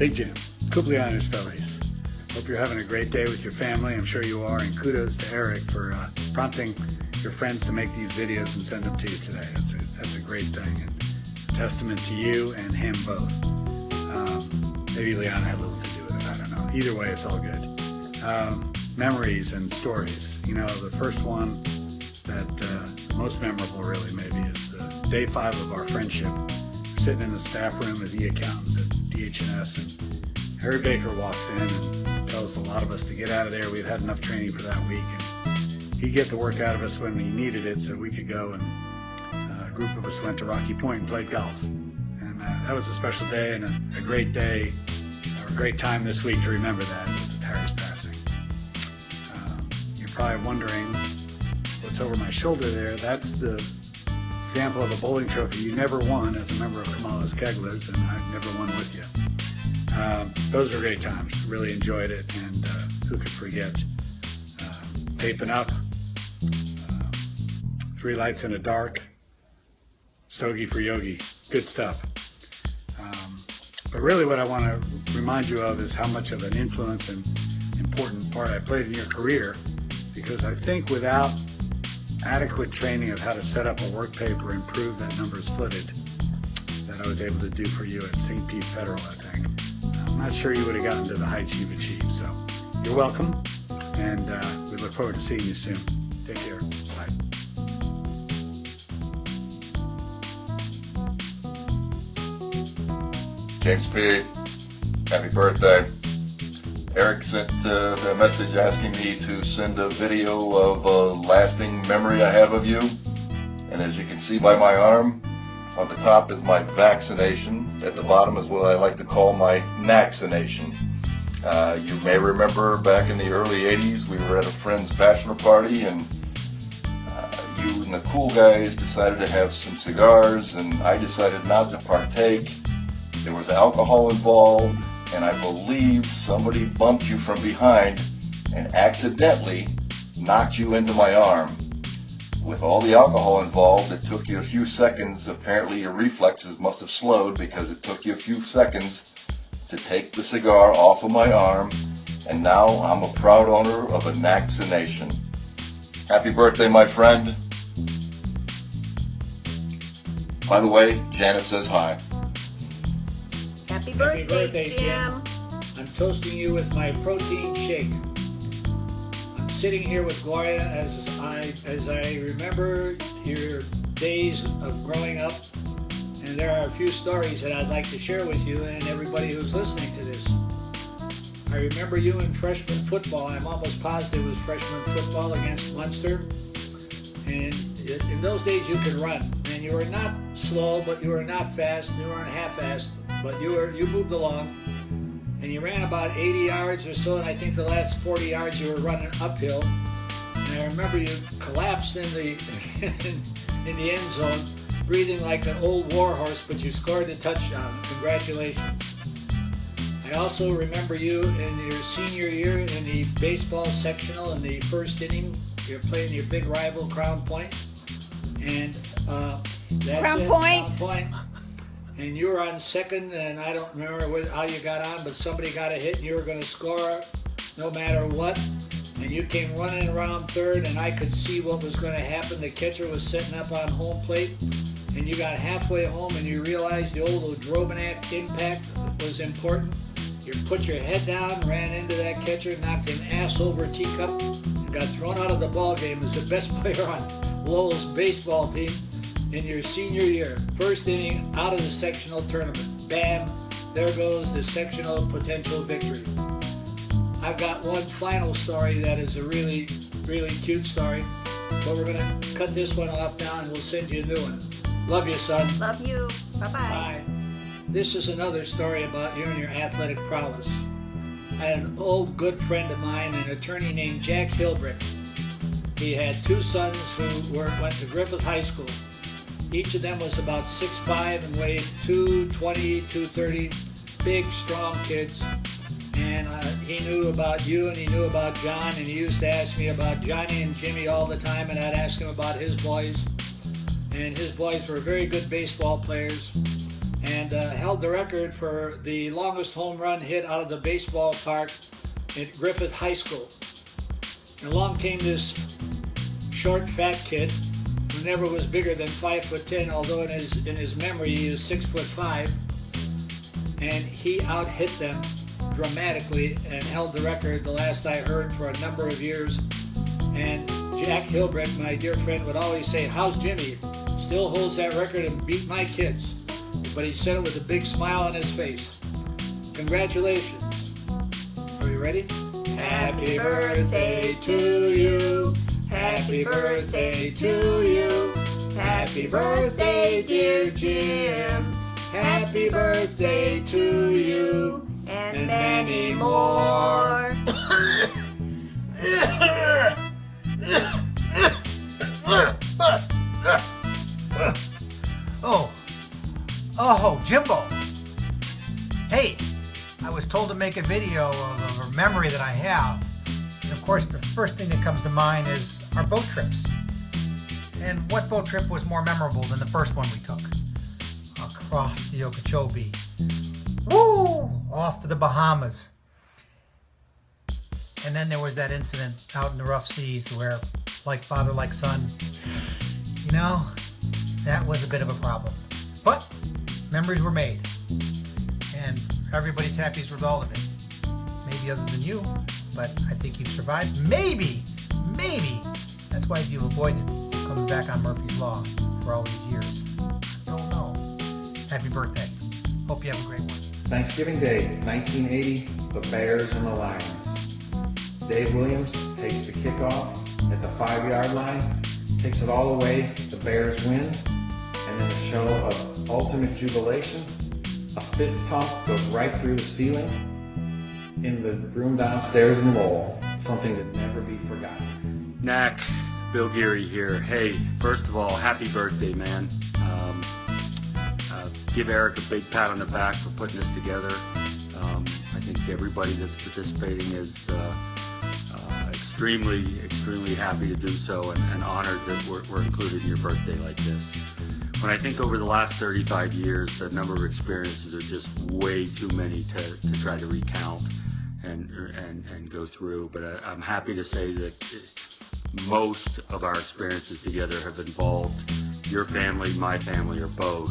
Big Jim, Cumpleaños Feliz. Hope you're having a great day with your family. I'm sure you are, and kudos to Eric for prompting your friends to make these videos and send them to you today. That's a great thing, and a testament to you and him both. Maybe Leon had a little to do with it, I don't know. Either way, it's all good. Memories and stories. You know, the first one that most memorable really maybe is the day 5 of our friendship. We're sitting in the staff room as e-accountants at DH&S, and Harry Baker walks in and tells a lot of us to get out of there. We'd had enough training for that week, and he'd get the work out of us when we needed it so we could go, and a group of us went to Rocky Point and played golf. And that was a special day and a great day, or a great time this week to remember that with Harry's passing. You're probably wondering what's over my shoulder there. That's the example of a bowling trophy you never won as a member of Kamala's Kegglers, and I've never won with you. Those were great times. Really enjoyed it, and who could forget taping up, 3 lights in a dark, stogie for Yogi. Good stuff. But really what I want to remind you of is how much of an influence and important part I played in your career, because I think without adequate training of how to set up a work paper and prove that numbers footed that I was able to do for you at St. Pete Federal, I think, I'm not sure you would have gotten to the heights you've achieved. So you're welcome, and we look forward to seeing you soon. Take care. Bye. James P., happy birthday. Eric sent a message asking me to send a video of a lasting memory I have of you. And as you can see by my arm, on the top is my vaccination. At the bottom is what I like to call my vaccination. You may remember back in the early 80s, we were at a friend's bachelor party, and you and the cool guys decided to have some cigars, and I decided not to partake. There was alcohol involved, and I believe somebody bumped you from behind and accidentally knocked you into my arm. With all the alcohol involved, it took you a few seconds. Apparently your reflexes must have slowed, because it took you a few seconds to take the cigar off of my arm, and now I'm a proud owner of a vaccination. Happy birthday, my friend. By the way, Janet says hi. Happy birthday, Jim. I'm toasting you with my protein shake. I'm sitting here with Gloria as I remember your days of growing up, and there are a few stories that I'd like to share with you and everybody who's listening to this. I remember you in freshman football. I'm almost positive it was freshman football against Munster. And in those days you could run, and you were not slow, but you were not fast. You weren't half-assed, but you moved along, and you ran about 80 yards or so, and I think the last 40 yards you were running uphill. And I remember you collapsed in the in the end zone, breathing like an old war horse, but you scored a touchdown. Congratulations. I also remember you in your senior year in the baseball sectional in the first inning. You're playing your big rival, Crown Point. And that's Crown it, Point. Crown Point. And you were on second, and I don't remember how you got on, but somebody got a hit, and you were going to score no matter what. And you came running around third, and I could see what was going to happen. The catcher was setting up on home plate, and you got halfway home, and you realized the old Odrobinac impact was important. You put your head down, ran into that catcher, knocked him ass over teacup, and got thrown out of the ball game as the best player on Lowell's baseball team in your senior year. First inning out of the sectional tournament. Bam, there goes the sectional potential victory. I've got one final story that is a really, really cute story, but we're going to cut this one off now and we'll send you a new one. Love you, son. Love you. Bye-bye. Bye. This is another story about you and your athletic prowess. I had an old good friend of mine, an attorney named Jack Hilbrick. He had 2 sons who went to Griffith High School. Each of them was about 6'5" and weighed 220, 230, big, strong kids. And he knew about you, and he knew about John, and he used to ask me about Johnny and Jimmy all the time, and I'd ask him about his boys. And his boys were very good baseball players. and held the record for the longest home run hit out of the baseball park at Griffith High School. And along came this short, fat kid who never was bigger than 5'10", although in his memory he is 6'5", and he out-hit them dramatically and held the record, the last I heard, for a number of years. And Jack Hilbreth, my dear friend, would always say, "How's Jimmy? Still holds that record and beat my kids." But he said it with a big smile on his face. Congratulations. Are you ready? Happy birthday to you. Happy birthday to you. Happy birthday, dear Jim. Happy birthday to you. And many more. Oh, Jimbo. Hey, I was told to make a video of a memory that I have. And of course, the first thing that comes to mind is our boat trips. And what boat trip was more memorable than the first one we took? Across the Okeechobee. Woo! Off to the Bahamas. And then there was that incident out in the rough seas where, like father, like son, you know, that was a bit of a problem. But memories were made. And everybody's happy as a result of it. Maybe other than you, but I think you've survived. Maybe, that's why you've avoided coming back on Murphy's Law for all these years. I don't know. Happy birthday. Hope you have a great one. Thanksgiving Day, 1980, the Bears and the Lions. Dave Williams takes the kickoff at the 5-yard line, takes it all away, the Bears win, and in a show of ultimate jubilation, a fist pump goes right through the ceiling in the room downstairs in Lowell, something that never be forgotten. Knack, Bill Geary here. Hey, first of all, happy birthday, man. Give Eric a big pat on the back for putting this together. I think everybody that's participating is extremely happy to do so and honored that we're included in your birthday like this. When I think over the last 35 years, the number of experiences are just way too many to try to recount and go through. But I'm happy to say that most of our experiences together have involved your family, my family, or both.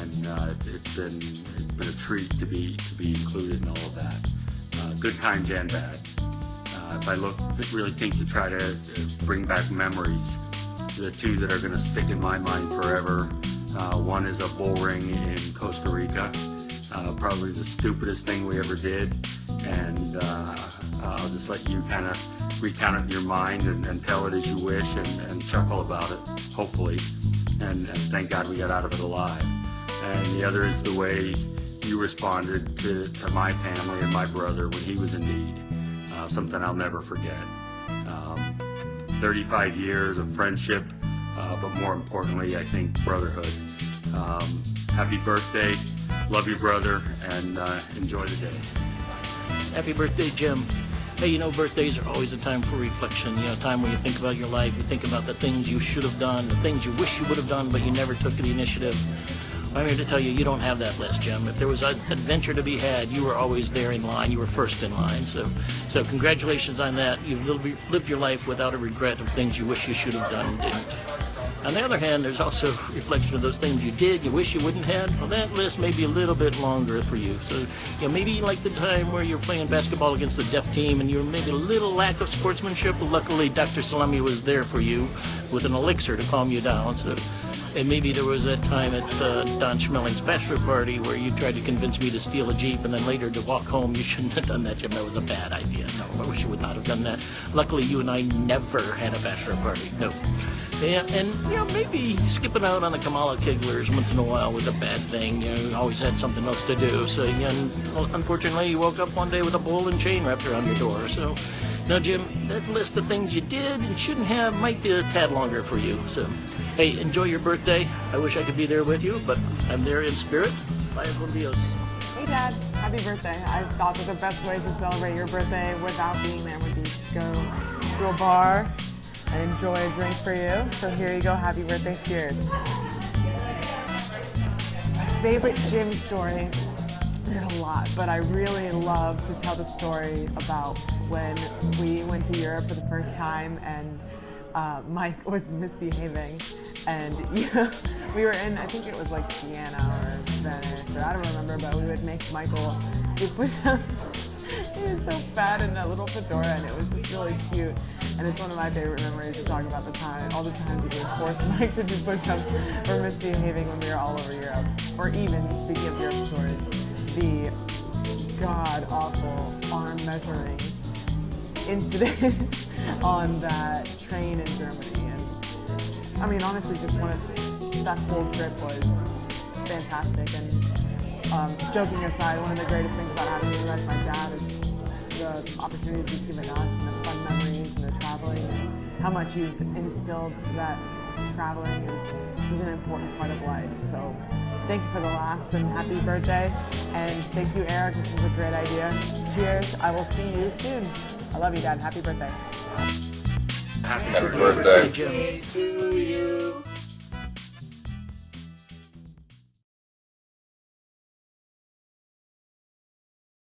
And it's been a treat to be included in all of that, good times and bad. If I really think to try to bring back memories, the two that are going to stick in my mind forever. One is a bull ring in Costa Rica, probably the stupidest thing we ever did, and I'll just let you kind of recount it in your mind and tell it as you wish and chuckle about it, hopefully, and thank God we got out of it alive. And the other is the way you responded to my family and my brother when he was in need, something I'll never forget. 35 years of friendship, but more importantly, I think brotherhood. Happy birthday, love you, brother, and enjoy the day. Happy birthday, Jim. Hey, you know, birthdays are always a time for reflection, you know, a time where you think about your life, you think about the things you should have done, the things you wish you would have done, but you never took the initiative. I'm here to tell you, you don't have that list, Jim. If there was an adventure to be had, you were always there in line. You were first in line. So congratulations on that. You've lived your life without a regret of things you wish you should have done and didn't. On the other hand, there's also reflection of those things you did, you wish you wouldn't have. Well, that list may be a little bit longer for you. So, you know, maybe like the time where you're playing basketball against the deaf team and you're maybe a little lack of sportsmanship. Luckily, Dr. Salami was there for you with an elixir to calm you down. So. And maybe there was that time at Don Schmelling's bachelor party where you tried to convince me to steal a Jeep and then later to walk home. You shouldn't have done that, Jim. That was a bad idea. No, I wish you would not have done that. Luckily, you and I never had a bachelor party. No. Yeah, and, you know, maybe skipping out on the Kamala Kegglers once in a while was a bad thing. You know, you always had something else to do. So, again, unfortunately, you woke up one day with a ball and chain wrapped around your door. So, now, Jim, that list of things you did and shouldn't have might be a tad longer for you. So, hey, enjoy your birthday. I wish I could be there with you, but I'm there in spirit. Bye, adios. Hey, Dad. Happy birthday. I thought that the best way to celebrate your birthday without being there would be to go to a bar and enjoy a drink for you. So here you go. Happy birthday. Cheers. favorite Jim story, there's a lot, but I really love to tell the story about when we went to Europe for the first time and Mike was misbehaving, and we were in, I think it was like Siena or Venice, or I don't remember, but we would make Michael do push-ups. He was so fat in that little fedora, and it was just really cute. And it's one of my favorite memories to talk about all the times that we would force Mike to do push-ups or misbehaving when we were all over Europe. Or even, speaking of Europe stories, the god-awful arm measuring incident on that train in Germany. And I mean, honestly, just that whole trip was fantastic. And joking aside, one of the greatest things about having you as my dad is the opportunities you've given us and the fun memories and the traveling and how much you've instilled that traveling is such an important part of life. So thank you for the laughs and happy birthday. And thank you, Eric. This was a great idea. Cheers. I will see you soon. I love you, Dad. Happy birthday. Happy birthday. Jim. To you.